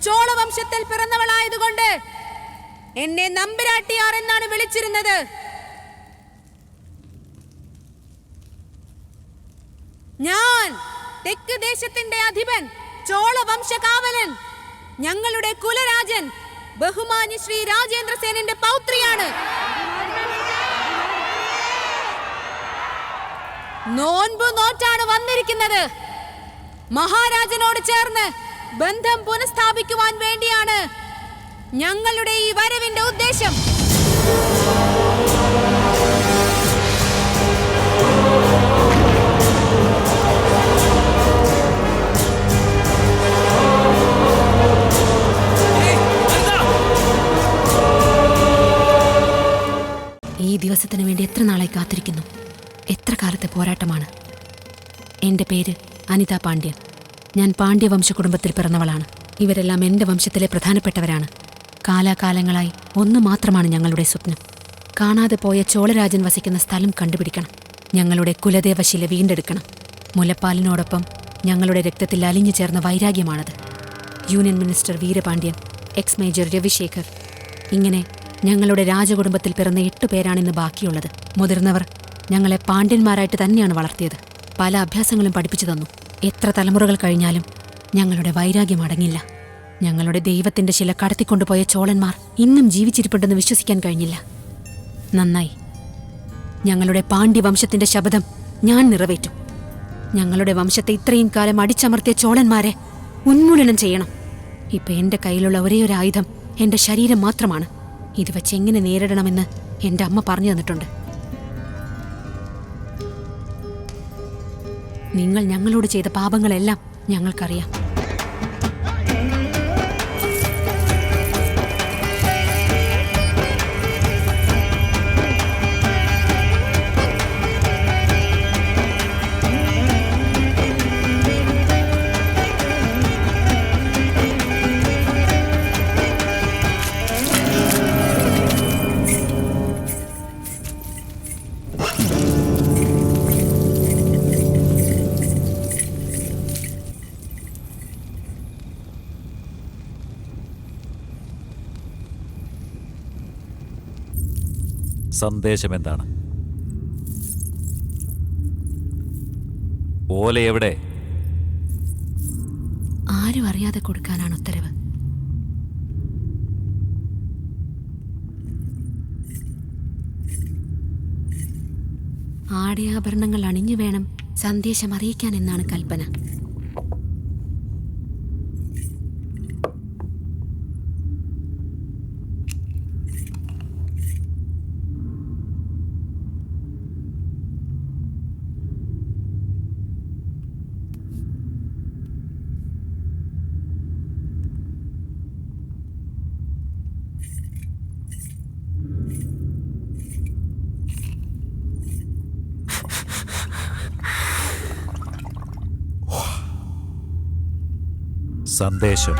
ചോളവംശത്തിൽ പിറന്നവളായതുകൊണ്ട് എന്നെ നമ്പിരാട്ടിയാർ എന്നാണ് വിളിച്ചിരുന്നത്. ഞാൻ തെക്ക് ദേശത്തിന്റെ അധിപൻ, ചോളവംശകാവലൻ, ഞങ്ങളുടെ കുലരാജൻ ബഹുമാന്യ ശ്രീ രാജേന്ദ്രസേനന്റെ പൗത്രിയാണ്. നോൻപു നോറ്റാണ് വന്നിരിക്കുന്നത്. മഹാരാജനോട് ചേർന്ന് ബന്ധം പുനഃസ്ഥാപിക്കുവാൻ വേണ്ടിയാണ് ഞങ്ങളുടെ ഈ വരവിന്റെ ഉദ്ദേശം. ഈ ദിവസത്തിന് വേണ്ടി എത്ര നാളായി കാത്തിരിക്കുന്നു. എത്ര കാലത്തെ പോരാട്ടമാണ്. എൻ്റെ പേര് അനിത പാണ്ഡ്യൻ. ഞാൻ പാണ്ഡ്യവംശ കുടുംബത്തിൽ പിറന്നവളാണ്. ഇവരെല്ലാം എൻ്റെ വംശത്തിലെ പ്രധാനപ്പെട്ടവരാണ്. കാലാകാലങ്ങളായി ഒന്ന് മാത്രമാണ് ഞങ്ങളുടെ സ്വപ്നം. കാണാതെ പോയ ചോളരാജൻ വസിക്കുന്ന സ്ഥലം കണ്ടുപിടിക്കണം. ഞങ്ങളുടെ കുലദേവശില വീണ്ടെടുക്കണം. മുലപ്പാലിനോടൊപ്പം ഞങ്ങളുടെ രക്തത്തിൽ അലിഞ്ഞു ചേർന്ന വൈരാഗ്യമാണത്. Union minister Veerapandian, X major രവിശേഖർ, ഇങ്ങനെ ഞങ്ങളുടെ രാജകുടുംബത്തിൽ പിറന്ന 8 പേരാണിന്ന് ബാക്കിയുള്ളത്. മുതിർന്നവർ ഞങ്ങളെ പാണ്ഡ്യന്മാരായിട്ട് തന്നെയാണ് വളർത്തിയത്. പല അഭ്യാസങ്ങളും പഠിപ്പിച്ചു തന്നു. എത്ര തലമുറകൾ കഴിഞ്ഞാലും ഞങ്ങളുടെ വൈരാഗ്യം അടങ്ങില്ല. ഞങ്ങളുടെ ദൈവത്തിന്റെ ശില കടത്തിക്കൊണ്ടുപോയ ചോളന്മാർ ഇന്നും ജീവിച്ചിരിപ്പുണ്ടെന്ന് വിശ്വസിക്കാൻ കഴിഞ്ഞില്ല. നന്നായി. ഞങ്ങളുടെ പാണ്ഡ്യവംശത്തിന്റെ ശപഥം ഞാൻ നിറവേറ്റും. ഞങ്ങളുടെ വംശത്തെ ഇത്രയും കാലം അടിച്ചമർത്തിയ ചോളന്മാരെ ഉന്മൂലനം ചെയ്യണം. ഇപ്പൊ എന്റെ കയ്യിലുള്ള ഒരേ ഒരു ആയുധം എന്റെ ശരീരം മാത്രമാണ്. ഇത് വെച്ച് എങ്ങനെ നേരിടണമെന്ന് എന്റെ അമ്മ പറഞ്ഞു തന്നിട്ടുണ്ട്. നിങ്ങൾ ഞങ്ങളോട് ചെയ്ത പാപങ്ങളെല്ലാം ഞങ്ങൾക്കറിയാം. സന്ദേശം എന്താണ്? ഓല എവിടെ? ആരും അറിയാതെ കൊടുക്കാനാണ് ഉത്തരവ്. ആടയാഭരണങ്ങൾ അണിഞ്ഞു വേണം സന്ദേശം അറിയിക്കാൻ എന്നാണ് കൽപ്പന. സന്ദേശം